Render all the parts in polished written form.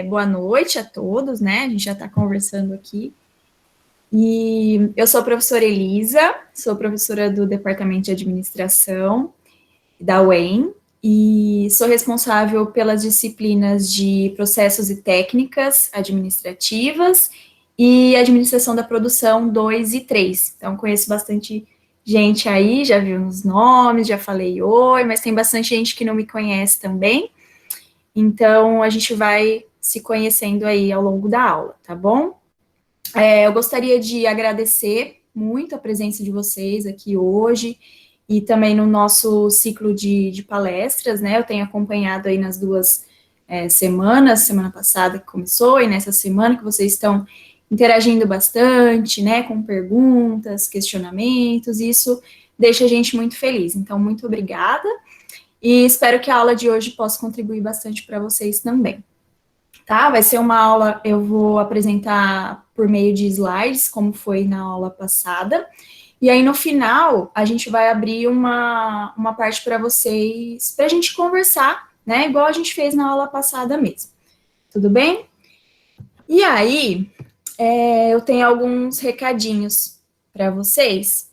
Boa noite a todos, né? A gente já está conversando aqui. E eu sou a professora Elisa, sou professora do Departamento de Administração da UEM e sou responsável pelas disciplinas de processos e técnicas administrativas e administração da produção 2 e 3. Então, conheço bastante gente aí, já viu nos nomes, já falei oi, mas tem bastante gente que não me conhece também. Então, a gente vai se conhecendo aí ao longo da aula, tá bom? Eu gostaria de agradecer muito a presença de vocês aqui hoje e também no nosso ciclo de palestras, né? Eu tenho acompanhado aí nas duas semanas, semana passada que começou e nessa semana que vocês estão interagindo bastante, né? Com perguntas, questionamentos, e isso deixa a gente muito feliz. Então, muito obrigada e espero que a aula de hoje possa contribuir bastante para vocês também. Tá? Vai ser uma aula, eu vou apresentar por meio de slides, como foi na aula passada, e aí no final a gente vai abrir uma parte para vocês, para a gente conversar, né, igual a gente fez na aula passada mesmo, tudo bem? E aí, eu tenho alguns recadinhos para vocês,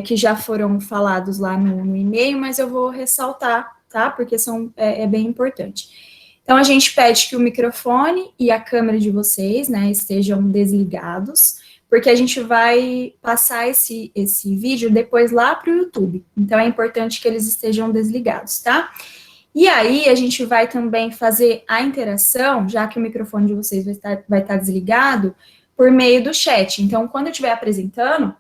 que já foram falados lá no e-mail, mas eu vou ressaltar, tá, porque é bem importante. Então, a gente pede que o microfone e a câmera de vocês, né, estejam desligados, porque a gente vai passar esse vídeo depois lá para o YouTube. Então, é importante que eles estejam desligados, tá? E aí, a gente vai também fazer a interação, já que o microfone de vocês vai estar desligado, por meio do chat. Então, quando eu estiver apresentando,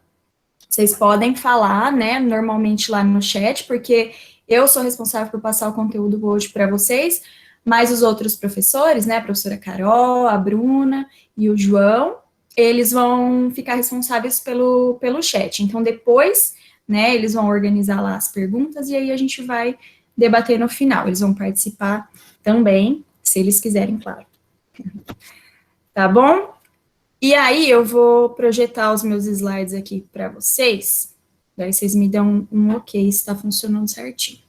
vocês podem falar, né, normalmente lá no chat, porque eu sou responsável por passar o conteúdo hoje para vocês, mas os outros professores, né, a professora Carol, a Bruna e o João, eles vão ficar responsáveis pelo chat. Então, depois, né, eles vão organizar lá as perguntas e aí a gente vai debater no final. Eles vão participar também, se eles quiserem, claro. Tá bom? E aí, eu vou projetar os meus slides aqui para vocês, daí vocês me dão um ok se está funcionando certinho.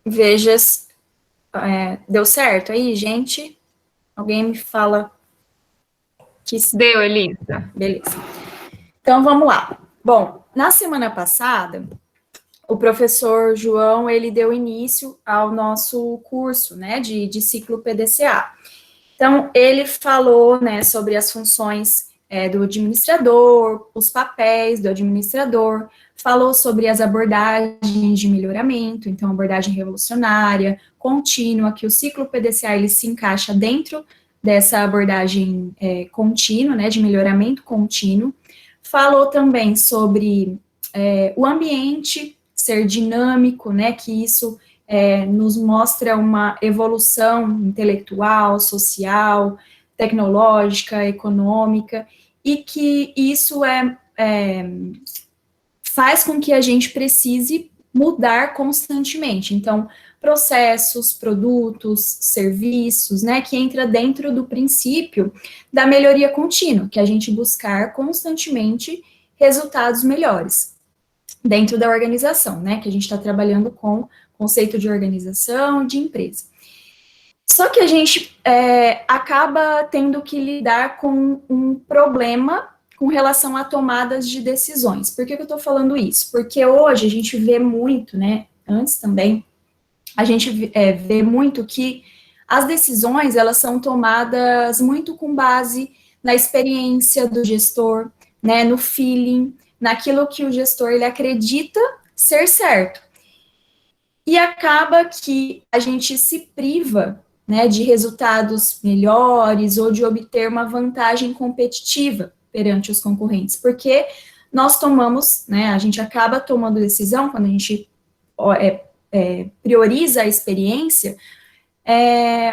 Veja, deu certo aí, gente? Alguém me fala que... Deu, Elisa. Beleza. Então, vamos lá. Bom, na semana passada, o professor João, ele deu início ao nosso curso, né, de ciclo PDCA. Então, ele falou, né, sobre as funções do administrador, os papéis do administrador, falou sobre as abordagens de melhoramento, então, abordagem revolucionária, contínua, que o ciclo PDCA, ele se encaixa dentro dessa abordagem contínua, né, de melhoramento contínuo. Falou também sobre o ambiente ser dinâmico, né, que isso nos mostra uma evolução intelectual, social, tecnológica, econômica, e que isso faz com que a gente precise mudar constantemente. Então, processos, produtos, serviços, né, que entra dentro do princípio da melhoria contínua, que é a gente buscar constantemente resultados melhores dentro da organização, né, que a gente está trabalhando com conceito de organização, de empresa. Só que a gente acaba tendo que lidar com um problema com relação a tomadas de decisões. Por que eu estou falando isso? Porque hoje a gente vê muito, né, antes também, a gente vê muito que as decisões, elas são tomadas muito com base na experiência do gestor, né, no feeling, naquilo que o gestor, ele acredita ser certo. E acaba que a gente se priva, né, de resultados melhores ou de obter uma vantagem competitiva perante os concorrentes, porque nós tomamos, né, a gente acaba tomando decisão quando a gente prioriza a experiência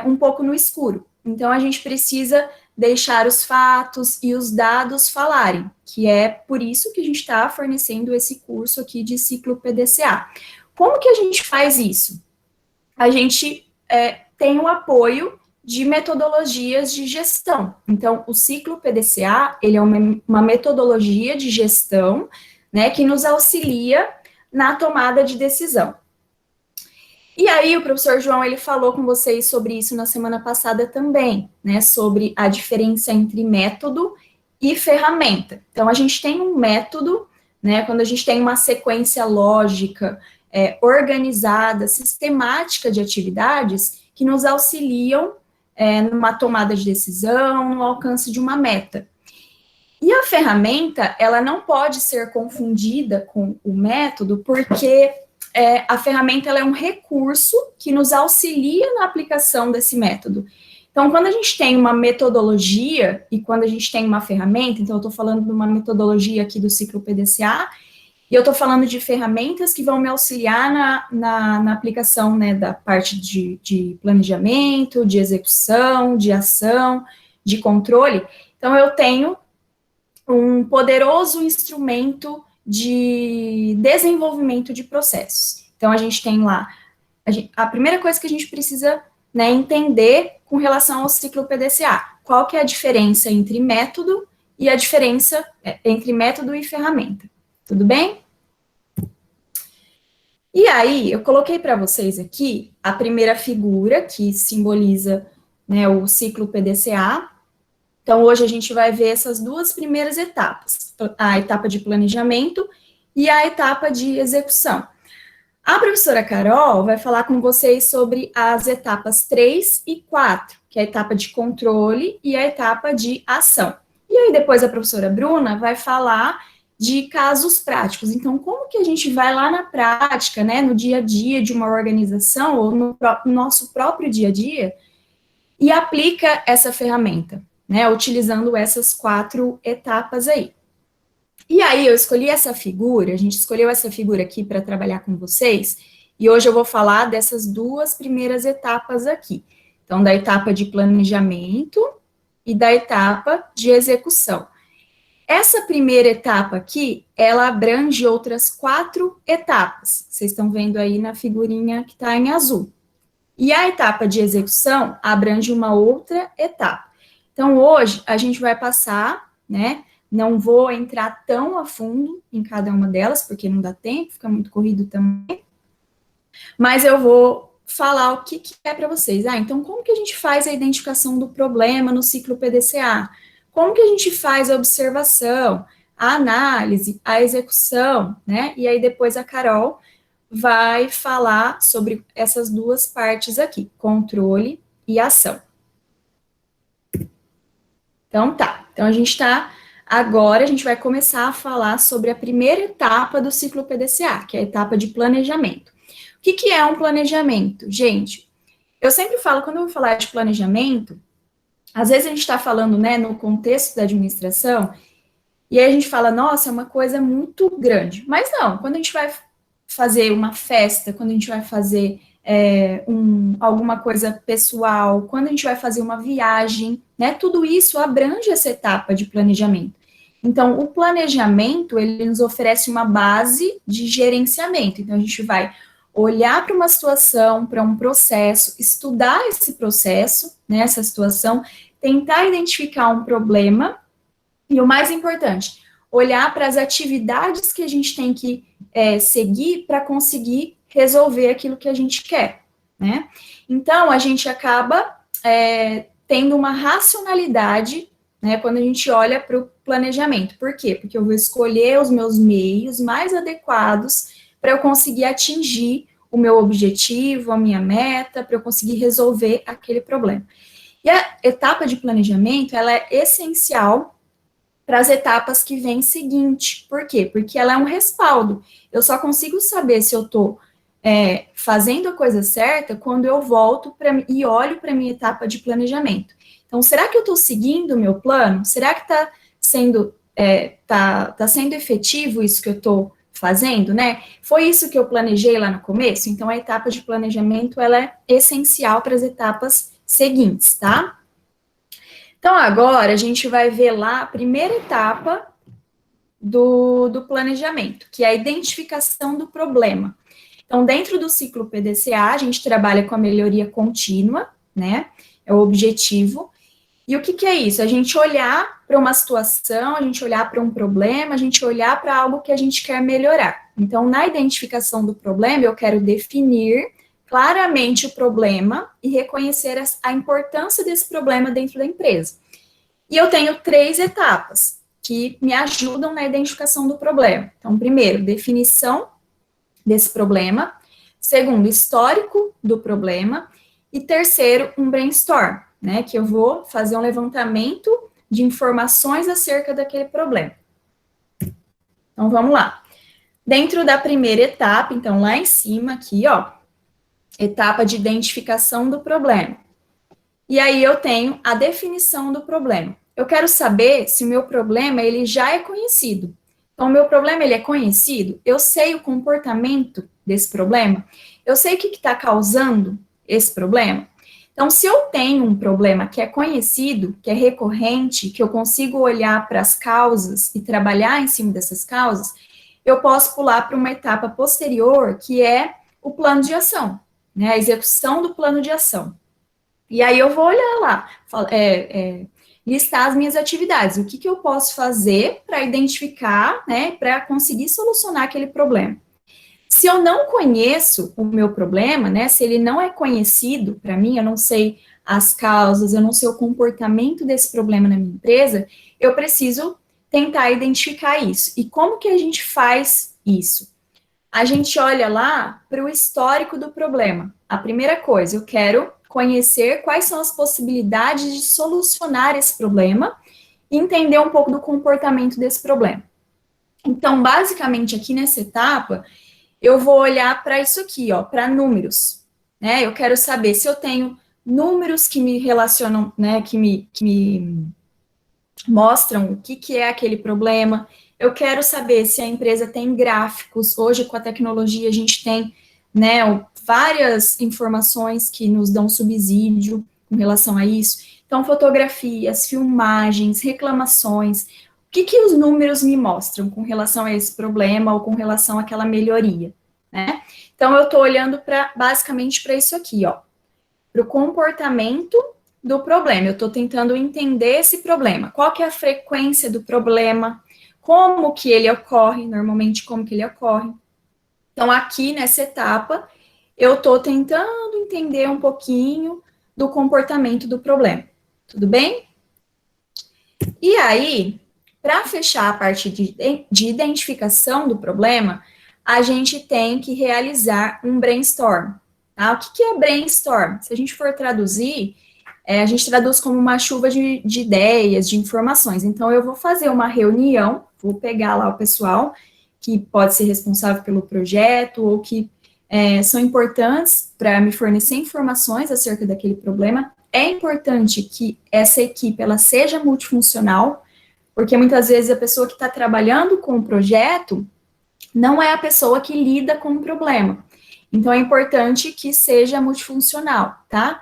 um pouco no escuro. Então, a gente precisa deixar os fatos e os dados falarem, que é por isso que a gente está fornecendo esse curso aqui de ciclo PDCA. Como que a gente faz isso? A gente tem o apoio de metodologias de gestão. Então, o ciclo PDCA, ele é uma metodologia de gestão, né, que nos auxilia na tomada de decisão. E aí, o professor João, ele falou com vocês sobre isso na semana passada também, né, sobre a diferença entre método e ferramenta. Então, a gente tem um método, né, quando a gente tem uma sequência lógica, organizada, sistemática de atividades que nos auxiliam numa tomada de decisão, no alcance de uma meta. E a ferramenta, ela não pode ser confundida com o método, porque a ferramenta ela é um recurso que nos auxilia na aplicação desse método. Então, quando a gente tem uma metodologia e quando a gente tem uma ferramenta, então eu estou falando de uma metodologia aqui do ciclo PDCA, e eu estou falando de ferramentas que vão me auxiliar na aplicação, né, da parte de planejamento, de execução, de ação, de controle. Então, eu tenho um poderoso instrumento de desenvolvimento de processos. Então, a gente tem lá, a primeira coisa que a gente precisa, né, entender com relação ao ciclo PDCA, qual que é a diferença entre método e a diferença entre método e ferramenta. Tudo bem? E aí, eu coloquei para vocês aqui a primeira figura, que simboliza, né, o ciclo PDCA. Então, hoje a gente vai ver essas duas primeiras etapas, a etapa de planejamento e a etapa de execução. A professora Carol vai falar com vocês sobre as etapas 3 e 4, que é a etapa de controle e a etapa de ação. E aí, depois a professora Bruna vai falar de casos práticos. Então, como que a gente vai lá na prática, né, no dia a dia de uma organização ou no nosso próprio dia a dia e aplica essa ferramenta, né, utilizando essas 4 etapas aí. E aí, eu escolhi essa figura, a gente escolheu essa figura aqui para trabalhar com vocês, e hoje eu vou falar dessas duas primeiras etapas aqui. Então, da etapa de planejamento e da etapa de execução. Essa primeira etapa aqui, ela abrange outras 4 etapas. Vocês estão vendo aí na figurinha que está em azul. E a etapa de execução abrange uma outra etapa. Então, hoje, a gente vai passar, né? Não vou entrar tão a fundo em cada uma delas, porque não dá tempo, fica muito corrido também. Mas eu vou falar o que é para vocês. Então, como que a gente faz a identificação do problema no ciclo PDCA? Como que a gente faz a observação, a análise, a execução, né? E aí depois a Carol vai falar sobre essas duas partes aqui, controle e ação. Então tá, então agora a gente vai começar a falar sobre a primeira etapa do ciclo PDCA, que é a etapa de planejamento. O que é um planejamento? Gente, eu sempre falo, quando eu vou falar de planejamento, às vezes a gente está falando, né, no contexto da administração, e aí a gente fala, nossa, é uma coisa muito grande. Mas não, quando a gente vai fazer uma festa, quando a gente vai fazer alguma coisa pessoal, quando a gente vai fazer uma viagem, né, tudo isso abrange essa etapa de planejamento. Então, o planejamento, ele nos oferece uma base de gerenciamento. Então, a gente vai olhar para uma situação, para um processo, estudar esse processo, né, essa situação, tentar identificar um problema e, o mais importante, olhar para as atividades que a gente tem que seguir para conseguir resolver aquilo que a gente quer, né? Então, a gente acaba tendo uma racionalidade, né, quando a gente olha para o planejamento. Por quê? Porque eu vou escolher os meus meios mais adequados para eu conseguir atingir o meu objetivo, a minha meta, para eu conseguir resolver aquele problema. E a etapa de planejamento, ela é essencial para as etapas que vêm seguinte. Por quê? Porque ela é um respaldo. Eu só consigo saber se eu estou fazendo a coisa certa quando eu volto e olho para a minha etapa de planejamento. Então, será que eu estou seguindo o meu plano? Será que está sendo efetivo isso que eu estou fazendo, né? Foi isso que eu planejei lá no começo? Então, a etapa de planejamento, ela é essencial para as etapas seguintes, tá? Então, agora, a gente vai ver lá a primeira etapa do planejamento, que é a identificação do problema. Então, dentro do ciclo PDCA, a gente trabalha com a melhoria contínua, né? É o objetivo. E o que, que é isso? A gente olhar para uma situação, a gente olhar para um problema, a gente olhar para algo que a gente quer melhorar. Então, na identificação do problema, eu quero definir claramente o problema e reconhecer a importância desse problema dentro da empresa. E eu tenho 3 etapas que me ajudam na identificação do problema. Então, primeiro, definição desse problema. Segundo, histórico do problema. E terceiro, um brainstorm, né? Que eu vou fazer um levantamento de informações acerca daquele problema. Então, vamos lá. Dentro da primeira etapa, então, lá em cima, aqui, ó, etapa de identificação do problema. E aí eu tenho a definição do problema. Eu quero saber se o meu problema, ele já é conhecido. Então, o meu problema, ele é conhecido? Eu sei o comportamento desse problema? Eu sei o que está causando esse problema? Então, se eu tenho um problema que é conhecido, que é recorrente, que eu consigo olhar para as causas e trabalhar em cima dessas causas, eu posso pular para uma etapa posterior, que é o plano de ação, né? A execução do plano de ação. E aí eu vou olhar lá, listar as minhas atividades, o que, que eu posso fazer para identificar, né, para conseguir solucionar aquele problema. Se eu não conheço o meu problema, né, se ele não é conhecido para mim, eu não sei as causas, eu não sei o comportamento desse problema na minha empresa, eu preciso tentar identificar isso. E como que a gente faz isso? A gente olha lá para o histórico do problema. A primeira coisa, eu quero conhecer quais são as possibilidades de solucionar esse problema e entender um pouco do comportamento desse problema. Então, basicamente, aqui nessa etapa, eu vou olhar para isso aqui, ó, para números, né? Eu quero saber se eu tenho números que me relacionam, né, que me mostram o que, que é aquele problema. Eu quero saber se a empresa tem gráficos. Hoje, com a tecnologia, a gente tem, né, várias informações que nos dão subsídio com relação a isso. Então, fotografias, filmagens, reclamações. O que, que os números me mostram com relação a esse problema ou com relação àquela melhoria, né? Então, eu estou olhando basicamente para isso aqui, ó, para o comportamento do problema. Eu estou tentando entender esse problema. Qual que é a frequência do problema? Como que ele ocorre? Normalmente, como que ele ocorre? Então, aqui nessa etapa, eu estou tentando entender um pouquinho do comportamento do problema. Tudo bem? E aí, para fechar a parte de identificação do problema, a gente tem que realizar um brainstorm. Tá? O que é brainstorm? Se a gente for traduzir, a gente traduz como uma chuva de ideias, de informações. Então, eu vou fazer uma reunião, vou pegar lá o pessoal que pode ser responsável pelo projeto ou que são importantes para me fornecer informações acerca daquele problema. É importante que essa equipe ela seja multifuncional, porque muitas vezes a pessoa que está trabalhando com o projeto não é a pessoa que lida com o problema. Então, é importante que seja multifuncional, tá?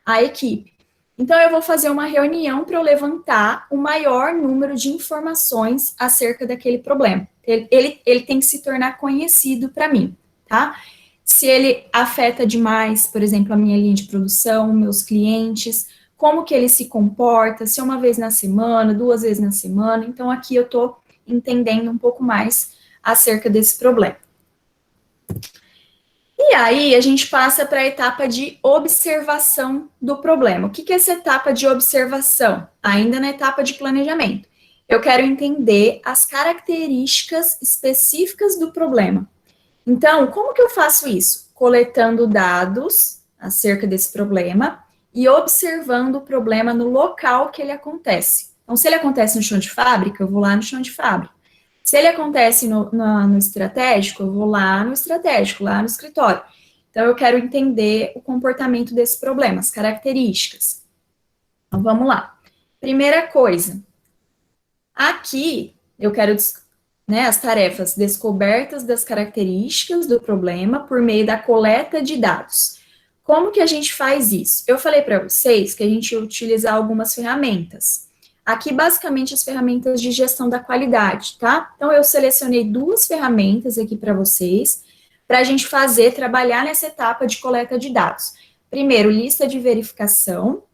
A equipe. Então, eu vou fazer uma reunião para eu levantar o maior número de informações acerca daquele problema. Ele tem que se tornar conhecido para mim, tá? Se ele afeta demais, por exemplo, a minha linha de produção, meus clientes, como que ele se comporta, se é uma vez na semana, 2 vezes na semana. Então, aqui eu estou entendendo um pouco mais acerca desse problema. E aí, a gente passa para a etapa de observação do problema. O que é essa etapa de observação? Ainda na etapa de planejamento. Eu quero entender as características específicas do problema. Então, como que eu faço isso? Coletando dados acerca desse problema e observando o problema no local que ele acontece. Então, se ele acontece no chão de fábrica, eu vou lá no chão de fábrica. Se ele acontece no estratégico, eu vou lá no estratégico, lá no escritório. Então, eu quero entender o comportamento desse problema, as características. Então, vamos lá. Primeira coisa, aqui eu quero, né, as tarefas descobertas das características do problema por meio da coleta de dados. Como que a gente faz isso? Eu falei para vocês que a gente ia utilizar algumas ferramentas. Aqui, basicamente, as ferramentas de gestão da qualidade, tá? Então, eu selecionei 2 ferramentas aqui para vocês. para a gente trabalhar nessa etapa de coleta de dados. Primeiro, lista de verificação,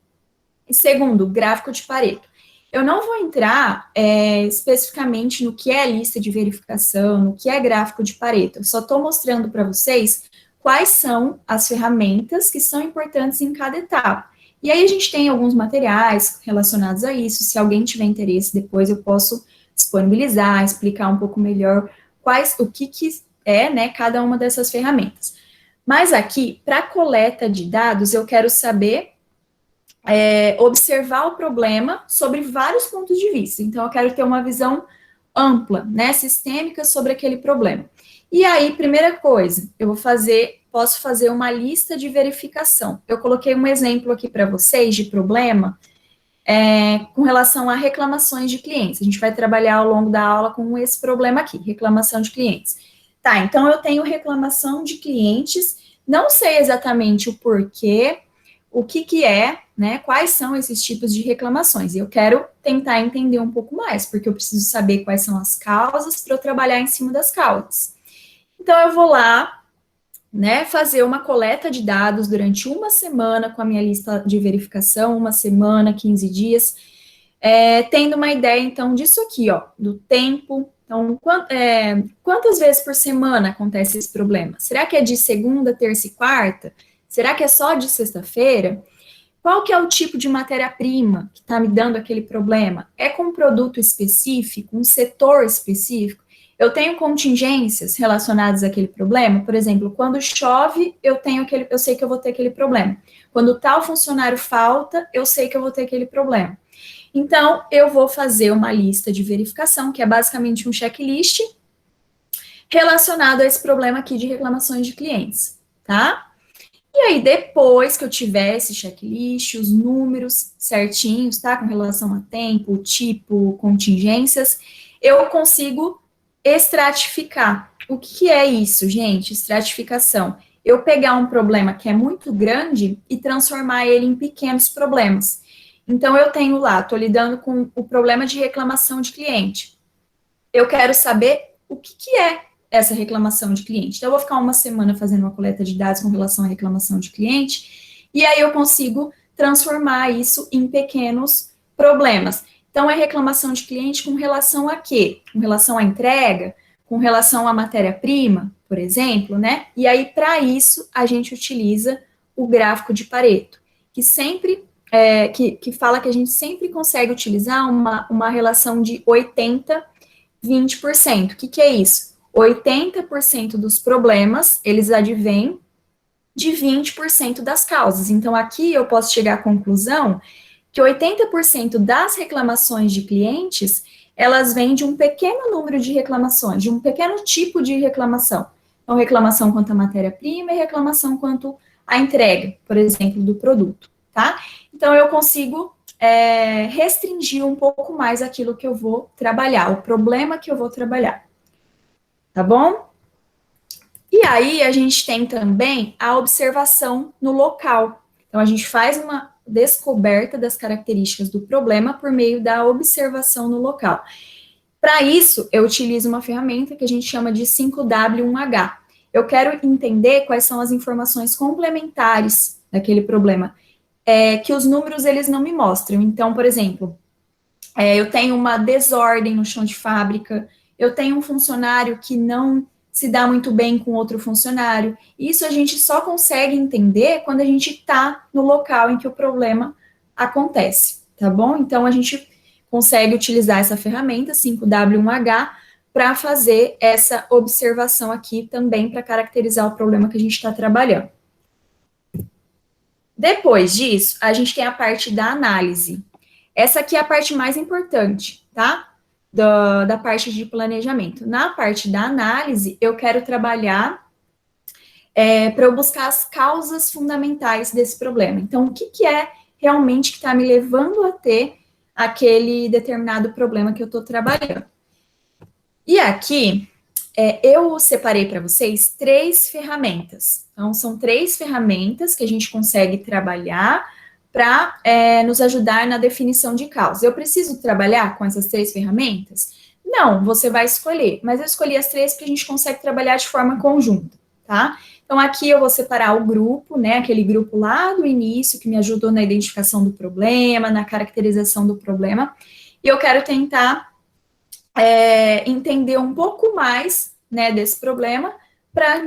e segundo, gráfico de Pareto. Eu não vou entrar especificamente no que é lista de verificação, no que é gráfico de Pareto, eu só estou mostrando para vocês quais são as ferramentas que são importantes em cada etapa. E aí a gente tem alguns materiais relacionados a isso, se alguém tiver interesse, depois eu posso disponibilizar, explicar um pouco melhor o que é, né, cada uma dessas ferramentas. Mas aqui, para coleta de dados, eu quero saber observar o problema sobre vários pontos de vista. Então, eu quero ter uma visão ampla, né, sistêmica sobre aquele problema. E aí, primeira coisa, posso fazer uma lista de verificação. Eu coloquei um exemplo aqui para vocês de problema com relação a reclamações de clientes. A gente vai trabalhar ao longo da aula com esse problema aqui, reclamação de clientes. Tá, então eu tenho reclamação de clientes, não sei exatamente o porquê, o que é, né, quais são esses tipos de reclamações. E eu quero tentar entender um pouco mais, porque eu preciso saber quais são as causas para eu trabalhar em cima das causas. Então, eu vou lá, né, fazer uma coleta de dados durante uma semana com a minha lista de verificação, uma semana, 15 dias, tendo uma ideia, então, disso aqui, ó, do tempo. Então, quantas vezes por semana acontece esse problema? Será que é de segunda, terça e quarta? Será que é só de sexta-feira? Qual que é o tipo de matéria-prima que está me dando aquele problema? É com um produto específico, um setor específico? Eu tenho contingências relacionadas àquele problema? Por exemplo, quando chove, eu sei que eu vou ter aquele problema. Quando tal funcionário falta, eu sei que eu vou ter aquele problema. Então, eu vou fazer uma lista de verificação, que é basicamente um checklist relacionado a esse problema aqui de reclamações de clientes, tá? E aí, depois que eu tiver esse checklist, os números certinhos, tá? Com relação a tempo, tipo, contingências, eu consigo estratificar. O que é isso, gente? Estratificação. Eu pegar um problema que é muito grande e transformar ele em pequenos problemas. Então, eu tenho lá, estou lidando com o problema de reclamação de cliente. Eu quero saber o que é essa reclamação de cliente. Então, eu vou ficar uma semana fazendo uma coleta de dados com relação à reclamação de cliente, e aí eu consigo transformar isso em pequenos problemas. Então, é reclamação de cliente com relação a quê? Com relação à entrega, com relação à matéria-prima, por exemplo, né? E aí, para isso, a gente utiliza o gráfico de Pareto, que sempre, que fala que a gente sempre consegue utilizar uma relação de 80, 20%. O que é isso? 80% dos problemas, eles advêm de 20% das causas. Então, aqui eu posso chegar à conclusão que 80% das reclamações de clientes, elas vêm de um pequeno número de reclamações, de um pequeno tipo de reclamação. Então, reclamação quanto à matéria-prima e reclamação quanto à entrega, por exemplo, do produto, tá? Então, eu consigo restringir um pouco mais aquilo que eu vou trabalhar, o problema que eu vou trabalhar. Tá bom? E aí, a gente tem também a observação no local. Então, a gente faz uma descoberta das características do problema por meio da observação no local. Para isso, eu utilizo uma ferramenta que a gente chama de 5W1H. Eu quero entender quais são as informações complementares daquele problema, que os números, eles não me mostram. Então, por exemplo, eu tenho uma desordem no chão de fábrica, eu tenho um funcionário que não se dá muito bem com outro funcionário. Isso a gente só consegue entender quando a gente está no local em que o problema acontece, tá bom? Então, a gente consegue utilizar essa ferramenta, 5W1H, para fazer essa observação aqui também para caracterizar o problema que a gente está trabalhando. Depois disso, a gente tem a parte da análise. Essa aqui é a parte mais importante, tá? Da parte de planejamento. Na parte da análise, eu quero trabalhar para eu buscar as causas fundamentais desse problema. Então, o que é realmente que está me levando a ter aquele determinado problema que eu estou trabalhando? E aqui, eu separei para vocês 3 ferramentas. Então, são 3 ferramentas que a gente consegue trabalhar para nos ajudar na definição de causa. Eu preciso trabalhar com essas 3 ferramentas? Não, você vai escolher, mas eu escolhi as 3 porque a gente consegue trabalhar de forma conjunta, tá? Então, aqui eu vou separar o grupo, né, aquele grupo lá do início, que me ajudou na identificação do problema, na caracterização do problema, e eu quero tentar entender um pouco mais, né, desse problema, para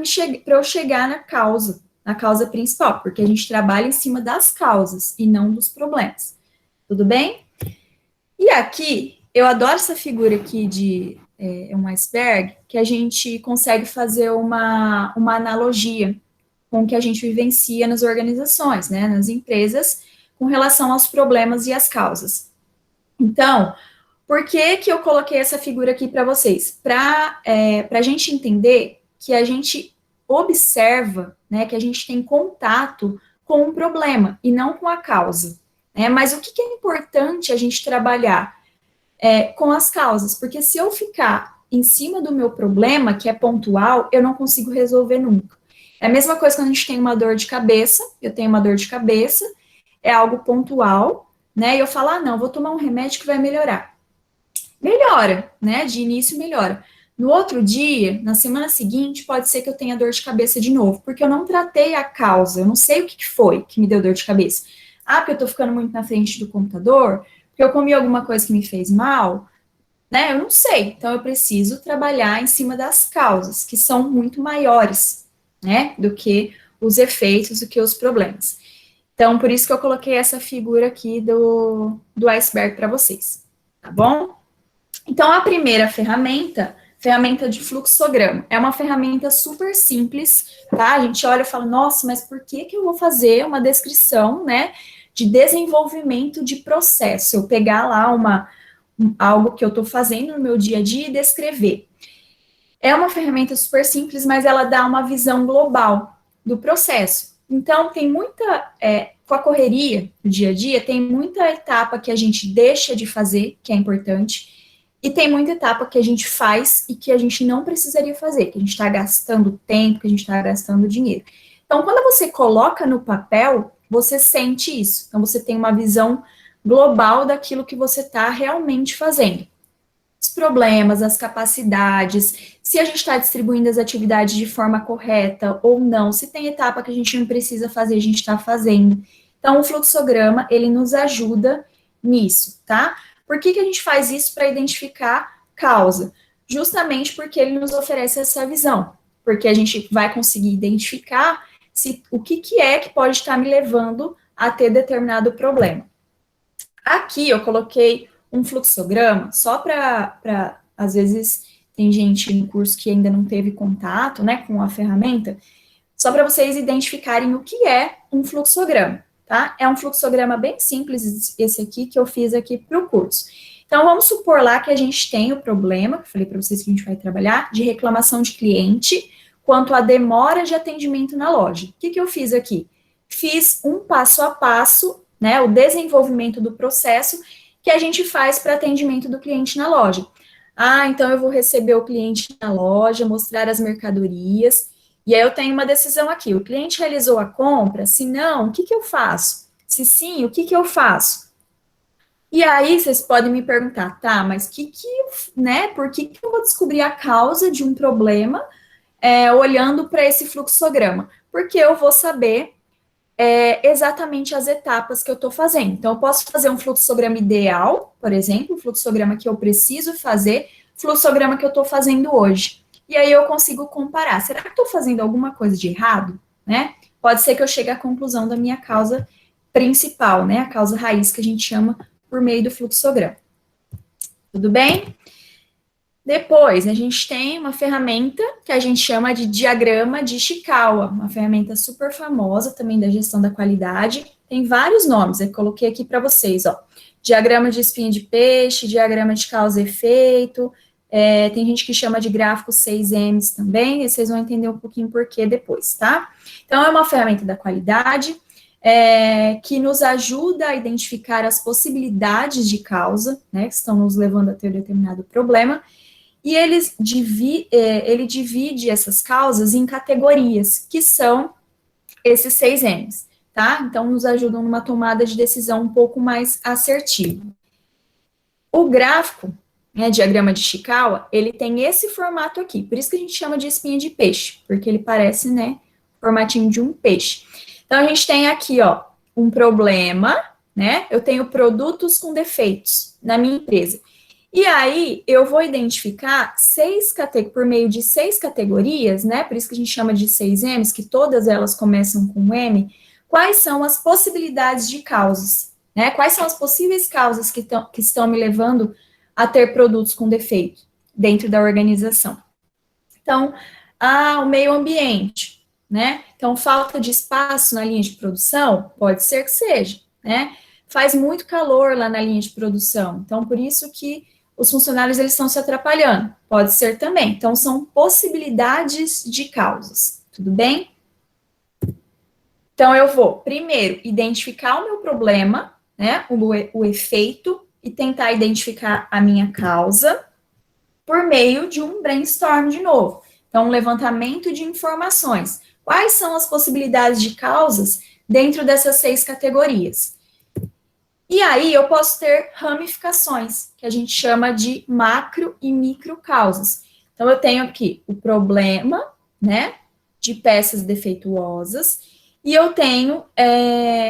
eu chegar na causa principal, porque a gente trabalha em cima das causas e não dos problemas. Tudo bem? E aqui, eu adoro essa figura aqui de um iceberg, que a gente consegue fazer uma analogia com o que a gente vivencia nas organizações, né, nas empresas, com relação aos problemas e às causas. Então, por que que eu coloquei essa figura aqui para vocês? Para a gente entender que a gente observa, né, que a gente tem contato com o problema e não com a causa. Né? Mas o que é importante a gente trabalhar com as causas? Porque se eu ficar em cima do meu problema, que é pontual, eu não consigo resolver nunca. É a mesma coisa quando a gente tem uma dor de cabeça, eu tenho uma dor de cabeça, é algo pontual, né? E eu falo, não, vou tomar um remédio que vai melhorar. Melhora, né? De início melhora. No outro dia, na semana seguinte, pode ser que eu tenha dor de cabeça de novo, porque eu não tratei a causa, eu não sei o que foi que me deu dor de cabeça. Porque eu tô ficando muito na frente do computador, porque eu comi alguma coisa que me fez mal, né? Eu não sei. Então, eu preciso trabalhar em cima das causas, que são muito maiores, né? Do que os efeitos, do que os problemas. Então, por isso que eu coloquei essa figura aqui do iceberg para vocês, tá bom? Então, a primeira ferramenta de fluxograma, é uma ferramenta super simples, tá? A gente olha e fala, nossa, mas por que eu vou fazer uma descrição, né, de desenvolvimento de processo? Eu pegar lá algo que eu estou fazendo no meu dia a dia e descrever. É uma ferramenta super simples, mas ela dá uma visão global do processo. Então, tem muita, com a correria do dia a dia, tem muita etapa que a gente deixa de fazer, que é importante, e tem muita etapa que a gente faz e que a gente não precisaria fazer, que a gente está gastando tempo, que a gente está gastando dinheiro. Então, quando você coloca no papel, você sente isso. Então, você tem uma visão global daquilo que você está realmente fazendo. Os problemas, as capacidades, se a gente está distribuindo as atividades de forma correta ou não, se tem etapa que a gente não precisa fazer, a gente está fazendo. Então, o fluxograma, ele nos ajuda nisso, tá? Por que a gente faz isso para identificar causa? Justamente porque ele nos oferece essa visão, porque a gente vai conseguir identificar o que é que pode estar me levando a ter determinado problema. Aqui eu coloquei um fluxograma só para, às vezes, tem gente em curso que ainda não teve contato, né, com a ferramenta, só para vocês identificarem o que é um fluxograma. Tá? É um fluxograma bem simples, esse aqui, que eu fiz aqui para o curso. Então, vamos supor lá que a gente tem o problema, que eu falei para vocês que a gente vai trabalhar, de reclamação de cliente, quanto à demora de atendimento na loja. O que eu fiz aqui? Fiz um passo a passo, né, o desenvolvimento do processo que a gente faz para atendimento do cliente na loja. Então eu vou receber o cliente na loja, mostrar as mercadorias, e aí eu tenho uma decisão aqui, o cliente realizou a compra? Se não, o que eu faço? Se sim, o que eu faço? E aí vocês podem me perguntar, tá, mas né, por que eu vou descobrir a causa de um problema olhando para esse fluxograma? Porque eu vou saber exatamente as etapas que eu estou fazendo. Então, eu posso fazer um fluxograma ideal, por exemplo, um fluxograma que eu preciso fazer, fluxograma que eu estou fazendo hoje. E aí eu consigo comparar. Será que estou fazendo alguma coisa de errado? Né? Pode ser que eu chegue à conclusão da minha causa principal, né? A causa raiz que a gente chama por meio do fluxograma. Tudo bem? Depois, a gente tem uma ferramenta que a gente chama de diagrama de Ishikawa, uma ferramenta super famosa também da gestão da qualidade. Tem vários nomes, eu coloquei aqui para vocês, ó. Diagrama de espinha de peixe, diagrama de causa e efeito, tem gente que chama de gráfico 6Ms também, e vocês vão entender um pouquinho por que depois, tá? Então, é uma ferramenta da qualidade, que nos ajuda a identificar as possibilidades de causa, né, que estão nos levando a ter determinado problema, e ele divide essas causas em categorias, que são esses 6Ms, tá? Então, nos ajudam numa tomada de decisão um pouco mais assertiva. O gráfico, né, diagrama de Ishikawa, ele tem esse formato aqui. Por isso que a gente chama de espinha de peixe, porque ele parece, né, formatinho de um peixe. Então, a gente tem aqui, ó, um problema, né? Eu tenho produtos com defeitos na minha empresa. E aí, eu vou identificar por meio de 6 categorias, né? Por isso que a gente chama de 6 M's, que todas elas começam com M. Quais são as possibilidades de causas, né? Quais são as possíveis causas que estão me levando a ter produtos com defeito dentro da organização? Então, o meio ambiente, né? Então, falta de espaço na linha de produção, pode ser que seja, né? Faz muito calor lá na linha de produção, então, por isso que os funcionários, eles estão se atrapalhando, pode ser também. Então, são possibilidades de causas, tudo bem? Então, eu vou, primeiro, identificar o meu problema, né, o efeito, e tentar identificar a minha causa, por meio de um brainstorm de novo. Então, um levantamento de informações. Quais são as possibilidades de causas dentro dessas 6 categorias? E aí, eu posso ter ramificações, que a gente chama de macro e micro causas. Então, eu tenho aqui o problema, né, de peças defeituosas, e eu tenho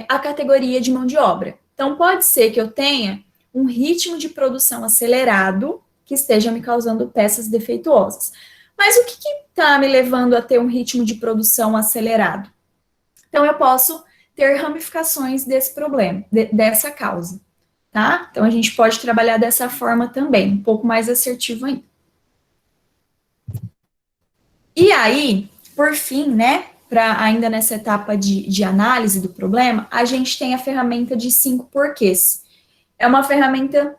a categoria de mão de obra. Então, pode ser que eu tenha um ritmo de produção acelerado que esteja me causando peças defeituosas. Mas o que está me levando a ter um ritmo de produção acelerado? Então, eu posso ter ramificações desse problema, dessa causa, tá? Então, a gente pode trabalhar dessa forma também, um pouco mais assertivo ainda. E aí, por fim, né, ainda nessa etapa de análise do problema, a gente tem a ferramenta de 5 porquês. É uma ferramenta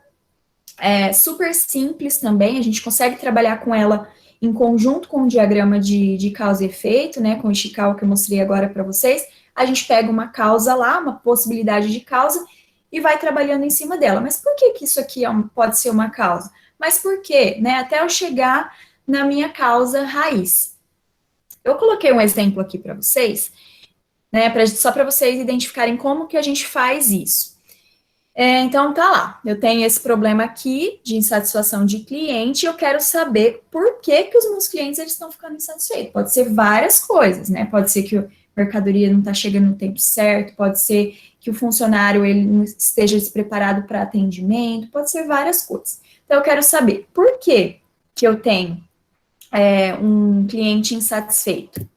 super simples também, a gente consegue trabalhar com ela em conjunto com o diagrama de causa e efeito, né, com o Ishikawa que eu mostrei agora para vocês. A gente pega uma causa lá, uma possibilidade de causa, e vai trabalhando em cima dela. Mas por que isso aqui pode ser uma causa? Mas por quê? Né, até eu chegar na minha causa raiz. Eu coloquei um exemplo aqui para vocês, né, só para vocês identificarem como que a gente faz isso. Então, tá lá, eu tenho esse problema aqui de insatisfação de cliente, e eu quero saber por que os meus clientes eles estão ficando insatisfeitos. Pode ser várias coisas, né? Pode ser que a mercadoria não está chegando no tempo certo, pode ser que o funcionário ele não esteja despreparado para atendimento, pode ser várias coisas. Então, eu quero saber por que eu tenho um cliente insatisfeito.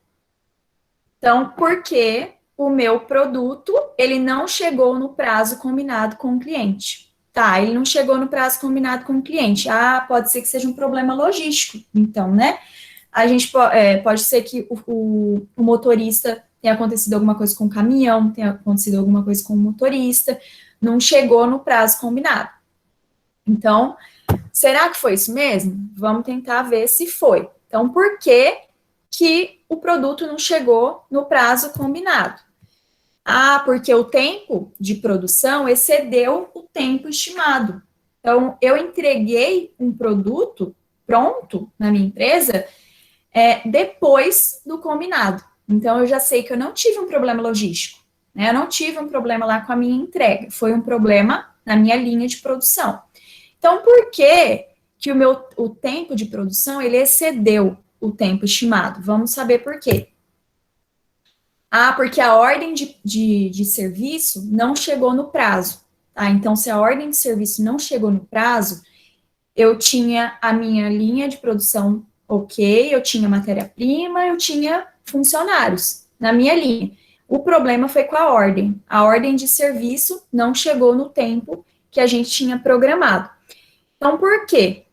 Então, por que o meu produto, ele não chegou no prazo combinado com o cliente? Tá, ele não chegou no prazo combinado com o cliente. Pode ser que seja um problema logístico, então, né? A gente pode ser que o motorista tenha acontecido alguma coisa com o caminhão, tenha acontecido alguma coisa com o motorista, não chegou no prazo combinado. Então, será que foi isso mesmo? Vamos tentar ver se foi. Então, por que o produto não chegou no prazo combinado? Porque o tempo de produção excedeu o tempo estimado. Então, eu entreguei um produto pronto na minha empresa depois do combinado. Então, eu já sei que eu não tive um problema logístico, né? Eu não tive um problema lá com a minha entrega, foi um problema na minha linha de produção. Então, por que o tempo de produção, ele excedeu o tempo estimado? Vamos saber por quê. Porque a ordem de serviço não chegou no prazo. Tá? Então, se a ordem de serviço não chegou no prazo, eu tinha a minha linha de produção ok, eu tinha matéria-prima, eu tinha funcionários na minha linha. O problema foi com a ordem. A ordem de serviço não chegou no tempo que a gente tinha programado. Então, por quê?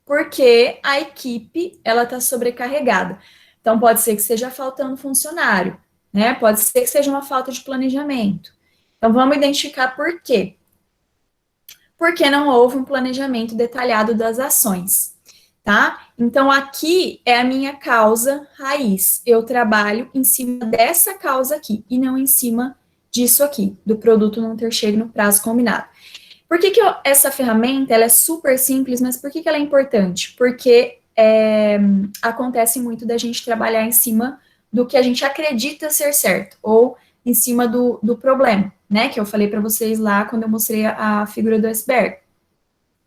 Porque a equipe, ela está sobrecarregada. Então, pode ser que esteja faltando funcionário, né? Pode ser que seja uma falta de planejamento. Então, vamos identificar por quê. Porque não houve um planejamento detalhado das ações, tá? Então, aqui é a minha causa raiz. Eu trabalho em cima dessa causa aqui, e não em cima disso aqui, do produto não ter chego no prazo combinado. Por que essa ferramenta, ela é super simples, mas por que ela é importante? Porque acontece muito da gente trabalhar em cima do que a gente acredita ser certo, ou em cima do problema, né, que eu falei para vocês lá quando eu mostrei a figura do iceberg.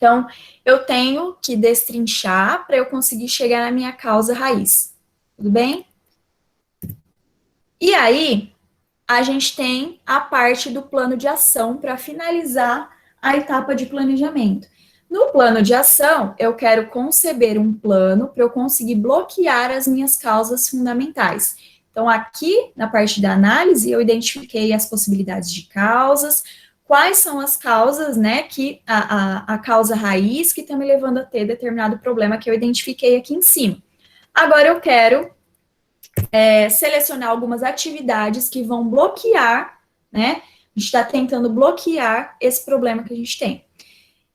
Então, eu tenho que destrinchar para eu conseguir chegar na minha causa raiz. Tudo bem? E aí, a gente tem a parte do plano de ação para finalizar a etapa de planejamento. No plano de ação, eu quero conceber um plano para eu conseguir bloquear as minhas causas fundamentais. Então, aqui na parte da análise, eu identifiquei as possibilidades de causas, quais são as causas, né, que a causa raiz que está me levando a ter determinado problema que eu identifiquei aqui em cima. Agora eu quero selecionar algumas atividades que vão bloquear, né? A gente está tentando bloquear esse problema que a gente tem.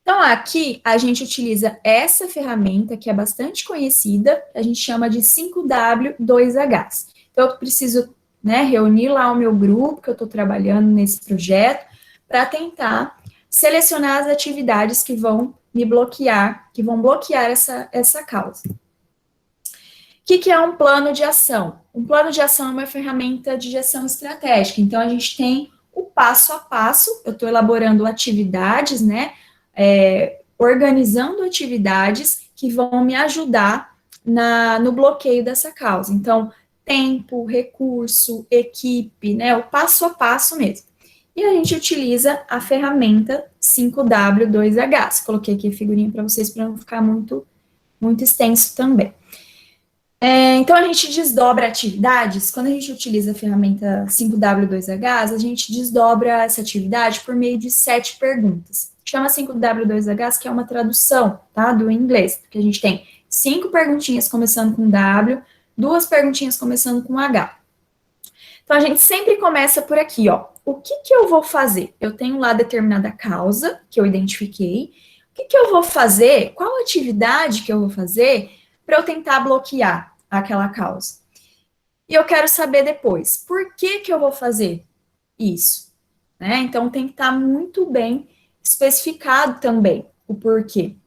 Então, aqui a gente utiliza essa ferramenta que é bastante conhecida, a gente chama de 5W2Hs. Então, eu preciso, né, reunir lá o meu grupo que eu estou trabalhando nesse projeto para tentar selecionar as atividades que vão me bloquear, que vão bloquear essa causa. O que é um plano de ação? Um plano de ação é uma ferramenta de gestão estratégica. Então, a gente tem o passo a passo, eu estou elaborando atividades, né? Organizando atividades que vão me ajudar no bloqueio dessa causa. Então, tempo, recurso, equipe, né? O passo a passo mesmo. E a gente utiliza a ferramenta 5W2Hs. Coloquei aqui a figurinha para vocês para não ficar muito extenso também. Então, a gente desdobra atividades, quando a gente utiliza a ferramenta 5W2Hs, a gente desdobra essa atividade por meio de 7 perguntas. Chama 5W2Hs, que é uma tradução, tá, do inglês, porque a gente tem 5 perguntinhas começando com W, 2 perguntinhas começando com H. Então, a gente sempre começa por aqui, ó. O que eu vou fazer? Eu tenho lá determinada causa, que eu identifiquei. O que eu vou fazer? Qual atividade que eu vou fazer para eu tentar bloquear aquela causa? E eu quero saber depois, por que eu vou fazer isso? Né? Então, tem que estar muito bem especificado também o porquê.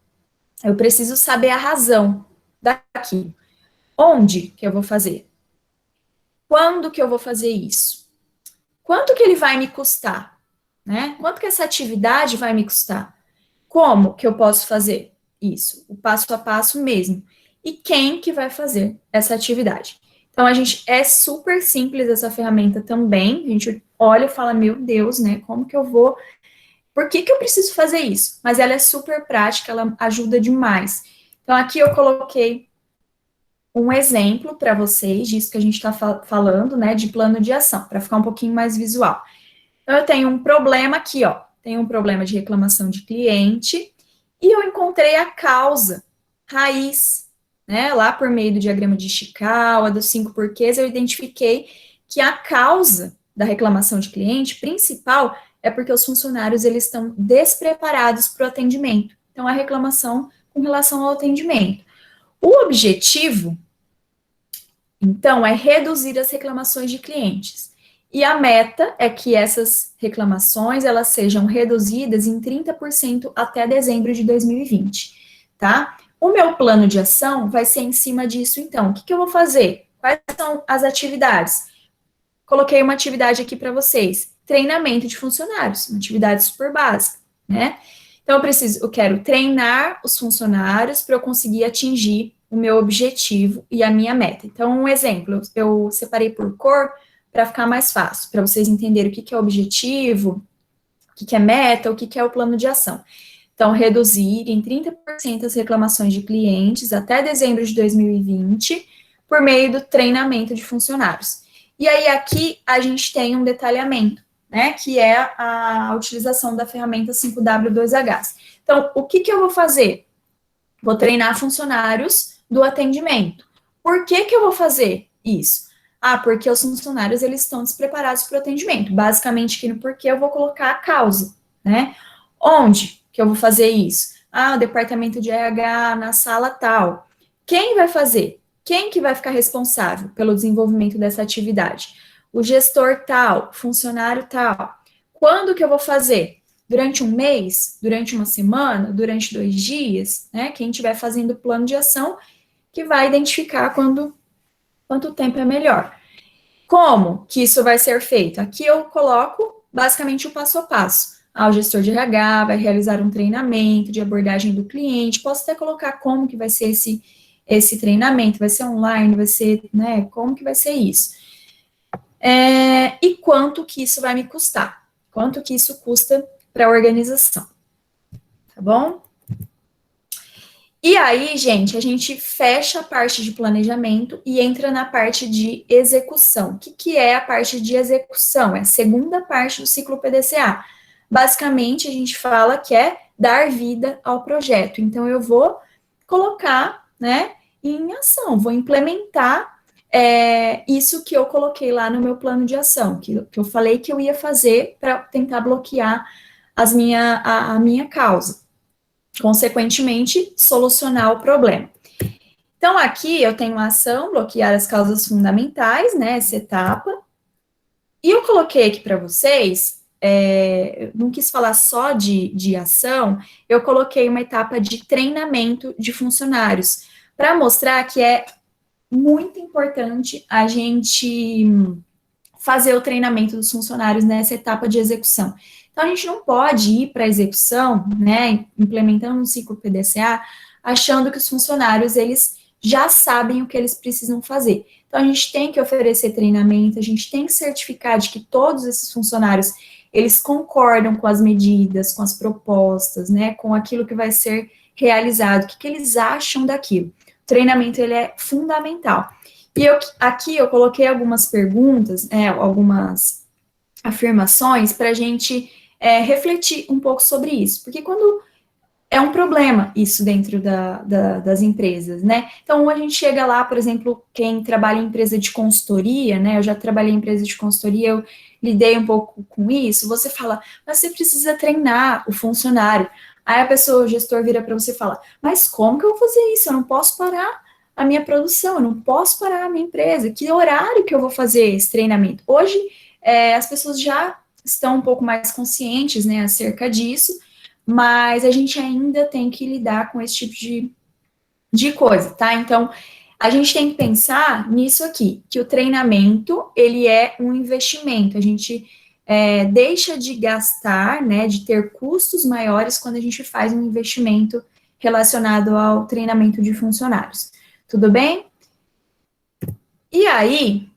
Eu preciso saber a razão daquilo. Onde que eu vou fazer? Quando que eu vou fazer isso? Quanto que ele vai me custar? Né? Quanto que essa atividade vai me custar? Como que eu posso fazer isso? O passo a passo mesmo. E quem que vai fazer essa atividade? Então, é super simples essa ferramenta também. A gente olha e fala, meu Deus, né? Como que eu vou... Por que eu preciso fazer isso? Mas ela é super prática, ela ajuda demais. Então, aqui eu coloquei um exemplo para vocês disso que a gente está falando, né? De plano de ação, para ficar um pouquinho mais visual. Então, eu tenho um problema aqui, ó. Tenho um problema de reclamação de cliente e eu encontrei a causa raiz, né? Lá por meio do diagrama de Ishikawa, dos 5 porquês, eu identifiquei que a causa da reclamação de cliente principal é porque os funcionários eles estão despreparados para o atendimento. Então, a reclamação com relação ao atendimento. O objetivo, então, é reduzir as reclamações de clientes. E a meta é que essas reclamações, elas sejam reduzidas em 30% até dezembro de 2020, tá? O meu plano de ação vai ser em cima disso, então. O que eu vou fazer? Quais são as atividades? Coloquei uma atividade aqui para vocês. Treinamento de funcionários, uma atividade super básica, né? Então, eu quero treinar os funcionários para eu conseguir atingir o meu objetivo e a minha meta. Então, um exemplo, eu separei por cor para ficar mais fácil, para vocês entenderem o que é objetivo, o que é meta, o que é o plano de ação. Então, reduzir em 30% as reclamações de clientes até dezembro de 2020 por meio do treinamento de funcionários. E aí, aqui, a gente tem um detalhamento, né, que é a utilização da ferramenta 5W2Hs. Então, o que eu vou fazer? Vou treinar funcionários do atendimento. Por que eu vou fazer isso? Porque os funcionários, eles estão despreparados para o atendimento. Basicamente, aqui no porquê eu vou colocar a causa, né? Onde que eu vou fazer isso? O departamento de RH na sala tal. Quem vai fazer? Quem que vai ficar responsável pelo desenvolvimento dessa atividade? O gestor tal, funcionário tal. Quando que eu vou fazer? Durante um mês? Durante uma semana? Durante 2 dias? Né? Quem estiver fazendo o plano de ação que vai identificar quanto tempo é melhor. Como que isso vai ser feito? Aqui eu coloco basicamente o passo a passo. O gestor de RH vai realizar um treinamento de abordagem do cliente. Posso até colocar como que vai ser esse treinamento, vai ser online, vai ser, né, como que vai ser isso. E quanto que isso vai me custar? Quanto que isso custa para a organização? Tá bom? E aí, gente, a gente fecha a parte de planejamento e entra na parte de execução. O que é a parte de execução? É a segunda parte do ciclo PDCA. Basicamente, a gente fala que é dar vida ao projeto. Então, eu vou colocar, né, em ação, vou implementar isso que eu coloquei lá no meu plano de ação, que eu falei que eu ia fazer para tentar bloquear a minha causa. Consequentemente, solucionar o problema. Então, aqui eu tenho uma ação, bloquear as causas fundamentais, né, essa etapa. E eu coloquei aqui para vocês, eu não quis falar só de ação, eu coloquei uma etapa de treinamento de funcionários, para mostrar que é muito importante a gente fazer o treinamento dos funcionários nessa etapa de execução. Então, a gente não pode ir para a execução, né, implementando um ciclo PDCA, achando que os funcionários, eles já sabem o que eles precisam fazer. Então, a gente tem que oferecer treinamento, a gente tem que certificar de que todos esses funcionários, eles concordam com as medidas, com as propostas, né, com aquilo que vai ser realizado, o que eles acham daquilo. O treinamento, ele é fundamental. E aqui eu coloquei algumas perguntas, algumas afirmações para a gente refletir um pouco sobre isso, porque quando é um problema isso dentro das empresas, né? Então, a gente chega lá, por exemplo, quem trabalha em empresa de consultoria, né? Eu já trabalhei em empresa de consultoria, eu lidei um pouco com isso. Você fala, mas você precisa treinar o funcionário. Aí a pessoa, o gestor, vira para você e fala, mas como que eu vou fazer isso? Eu não posso parar a minha produção, eu não posso parar a minha empresa. Que horário que eu vou fazer esse treinamento? Hoje, as pessoas já estão um pouco mais conscientes, né, acerca disso, mas a gente ainda tem que lidar com esse tipo de coisa, tá? Então, a gente tem que pensar nisso aqui, que o treinamento, ele é um investimento, a gente deixa de gastar, né, de ter custos maiores quando a gente faz um investimento relacionado ao treinamento de funcionários. Tudo bem? E aí,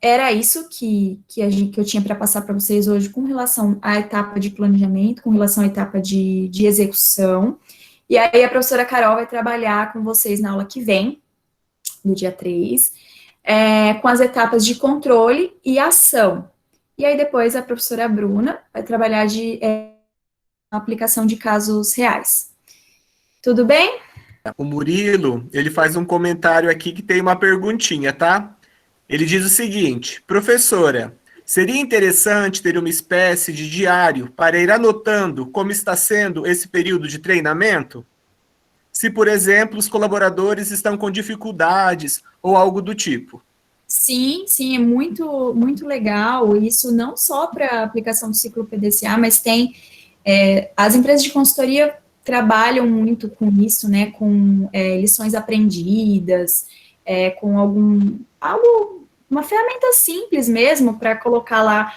era isso que eu tinha para passar para vocês hoje com relação à etapa de planejamento, com relação à etapa de execução. E aí a professora Carol vai trabalhar com vocês na aula que vem, no dia 3, com as etapas de controle e ação. E aí depois a professora Bruna vai trabalhar de aplicação de casos reais. Tudo bem? O Murilo, ele faz um comentário aqui que tem uma perguntinha, tá? Ele diz o seguinte: professora, seria interessante ter uma espécie de diário para ir anotando como está sendo esse período de treinamento? Se, por exemplo, os colaboradores estão com dificuldades ou algo do tipo. Sim, sim, é muito, muito legal. Isso não só para aplicação do ciclo PDCA, mas tem as empresas de consultoria trabalham muito com isso, né? Com lições aprendidas, com uma ferramenta simples mesmo para colocar lá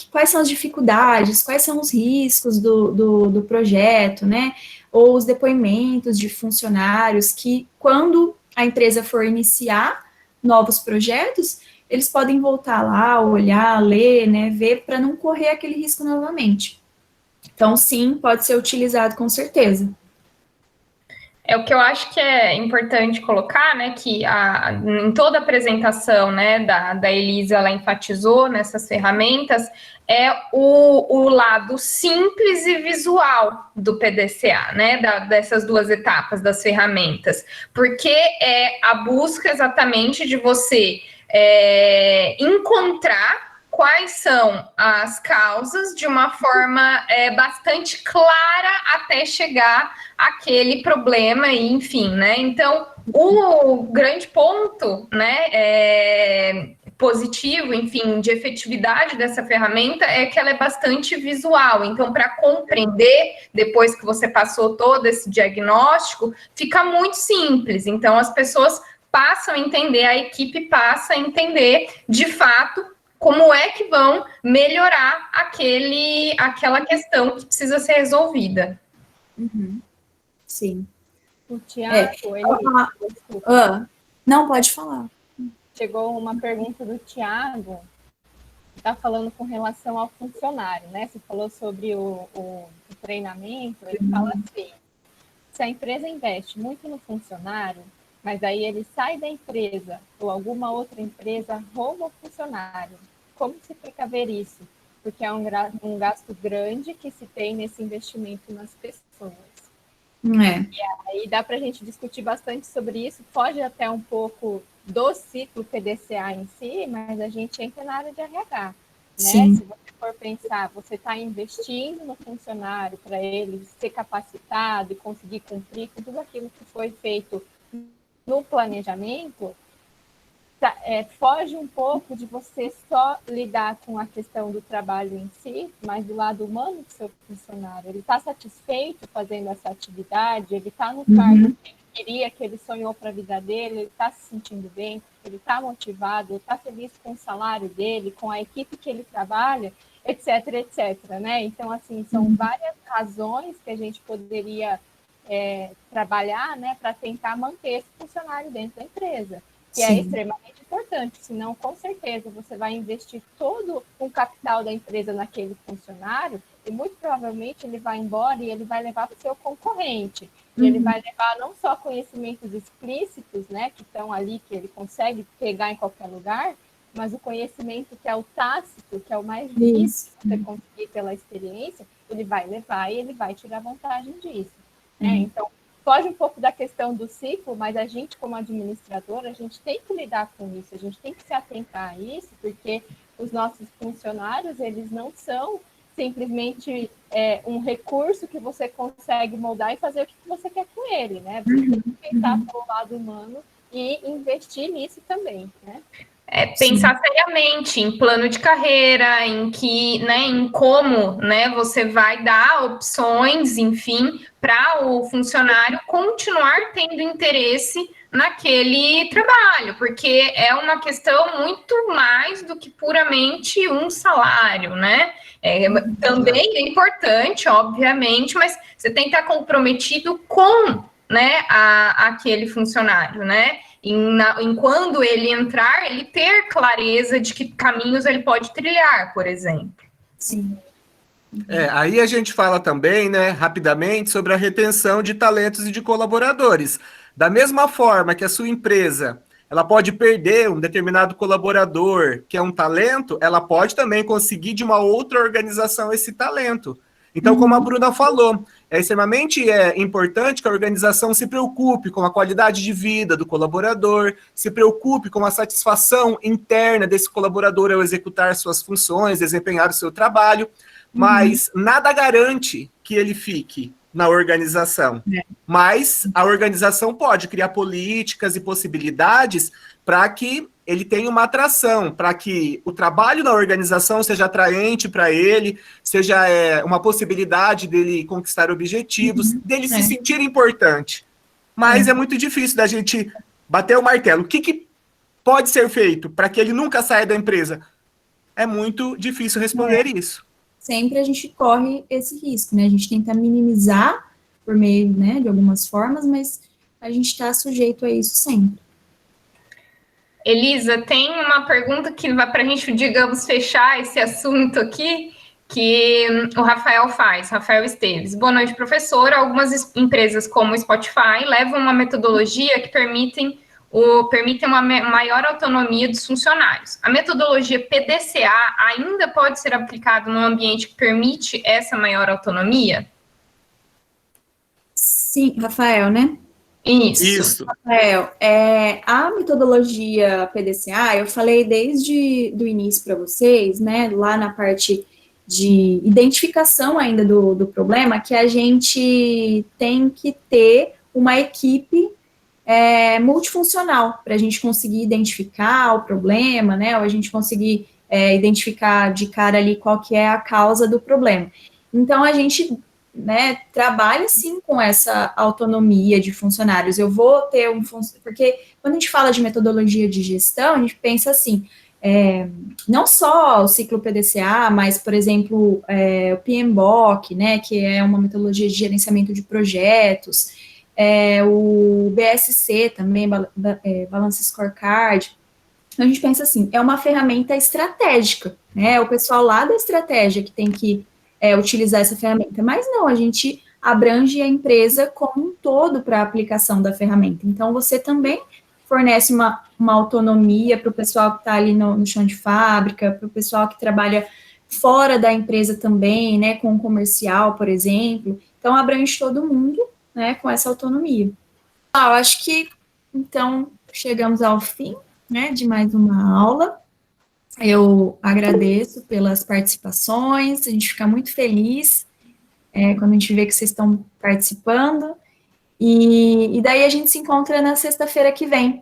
quais são as dificuldades, quais são os riscos do projeto, né? Ou os depoimentos de funcionários que, quando a empresa for iniciar novos projetos, eles podem voltar lá, olhar, ler, né, ver, para não correr aquele risco novamente. Então, sim, pode ser utilizado com certeza. O que eu acho que é importante colocar, né, que em toda a apresentação, né, da Elisa, ela enfatizou nessas ferramentas, é o lado simples e visual do PDCA, né, dessas duas etapas das ferramentas, porque é a busca exatamente de você encontrar quais são as causas de uma forma bastante clara até chegar àquele problema, e enfim, né? Então, o grande ponto, né, positivo, enfim, de efetividade dessa ferramenta é que ela é bastante visual. Então, para compreender, depois que você passou todo esse diagnóstico, fica muito simples. Então, as pessoas passam a entender, a equipe passa a entender, de fato, como é que vão melhorar aquela questão que precisa ser resolvida. Uhum. Sim. O Tiago, desculpa. Não, pode falar. Chegou uma pergunta do Tiago, que está falando com relação ao funcionário, né? Você falou sobre o treinamento, ele fala assim, se a empresa investe muito no funcionário, mas aí ele sai da empresa ou alguma outra empresa rouba o funcionário, como se precaver isso? Porque é um gasto grande que se tem nesse investimento nas pessoas. E aí dá para a gente discutir bastante sobre isso, foge até um pouco do ciclo PDCA em si, mas a gente entra na área de RH, né? Se você for pensar, você está investindo no funcionário para ele ser capacitado e conseguir cumprir com tudo aquilo que foi feito no planejamento, foge um pouco de você só lidar com a questão do trabalho em si, mas do lado humano do seu funcionário. Ele está satisfeito fazendo essa atividade, ele está no cargo que ele queria, que ele sonhou para a vida dele, ele está se sentindo bem, ele está motivado, ele está feliz com o salário dele, com a equipe que ele trabalha, etc, etc, né? Então, assim, são várias razões que a gente poderia trabalhar, né, para tentar manter esse funcionário dentro da empresa, que é extremamente importante, senão, com certeza, você vai investir todo o capital da empresa naquele funcionário e, muito provavelmente, ele vai embora e ele vai levar para o seu concorrente. E ele vai levar não só conhecimentos explícitos, né, que estão ali, que ele consegue pegar em qualquer lugar, mas o conhecimento que é o tácito, que é o mais difícil de você conseguir pela experiência, ele vai levar e ele vai tirar vantagem disso. Né? Então, foge um pouco da questão do ciclo, mas a gente, como administradora, a gente tem que lidar com isso, a gente tem que se atentar a isso, porque os nossos funcionários, eles não são simplesmente um recurso que você consegue moldar e fazer o que você quer com ele, né? Você tem que pensar pelo lado humano e investir nisso também, né? Pensar seriamente em plano de carreira, em como, né, você vai dar opções, enfim, para o funcionário continuar tendo interesse naquele trabalho, porque é uma questão muito mais do que puramente um salário, né? Também é importante, obviamente, mas você tem que estar comprometido com, né, aquele funcionário, né? Em quando ele entrar, ele ter clareza de que caminhos ele pode trilhar, por exemplo. Sim. Aí a gente fala também, né, rapidamente, sobre a retenção de talentos e de colaboradores. Da mesma forma que a sua empresa, ela pode perder um determinado colaborador que é um talento, ela pode também conseguir de uma outra organização esse talento. Então, como a Bruna falou, é extremamente importante que a organização se preocupe com a qualidade de vida do colaborador, se preocupe com a satisfação interna desse colaborador ao executar suas funções, desempenhar o seu trabalho, mas nada garante que ele fique na organização. Mas a organização pode criar políticas e possibilidades para que ele tenha uma atração, para que o trabalho na organização seja atraente para ele, seja uma possibilidade dele conquistar objetivos, dele se sentir importante. Mas é muito difícil da gente bater o martelo. O que pode ser feito para que ele nunca saia da empresa? É muito difícil responder isso. Sempre a gente corre esse risco, né? A gente tenta minimizar por meio, né, de algumas formas, mas a gente está sujeito a isso sempre. Elisa, tem uma pergunta que vai para a gente, digamos, fechar esse assunto aqui, que o Rafael faz, Rafael Esteves. Boa noite, professora. Algumas empresas, como o Spotify, levam uma metodologia que permitem uma maior autonomia dos funcionários. A metodologia PDCA ainda pode ser aplicada num ambiente que permite essa maior autonomia? Sim, Rafael, né? Isso. Rafael, a metodologia PDCA, eu falei desde o início para vocês, né, lá na parte de identificação ainda do problema, que a gente tem que ter uma equipe multifuncional para a gente conseguir identificar o problema, né, ou a gente conseguir identificar de cara ali qual que é a causa do problema. Então, a gente, né, trabalha sim com essa autonomia de funcionários. Eu vou ter porque quando a gente fala de metodologia de gestão, a gente pensa assim, não só o ciclo PDCA, mas, por exemplo, o PMBOK, né, que é uma metodologia de gerenciamento de projetos, o BSC também, Balance Scorecard. Então, a gente pensa assim, é uma ferramenta estratégica, né, o pessoal lá da estratégia que tem que utilizar essa ferramenta, mas não, a gente abrange a empresa como um todo para a aplicação da ferramenta. Então, você também fornece uma autonomia para o pessoal que está ali no chão de fábrica, para o pessoal que trabalha fora da empresa também, né, com o comercial, por exemplo. Então, abrange todo mundo, né, com essa autonomia. Eu acho que, então, chegamos ao fim, né, de mais uma aula. Eu agradeço pelas participações, a gente fica muito feliz quando a gente vê que vocês estão participando, e daí a gente se encontra na sexta-feira que vem,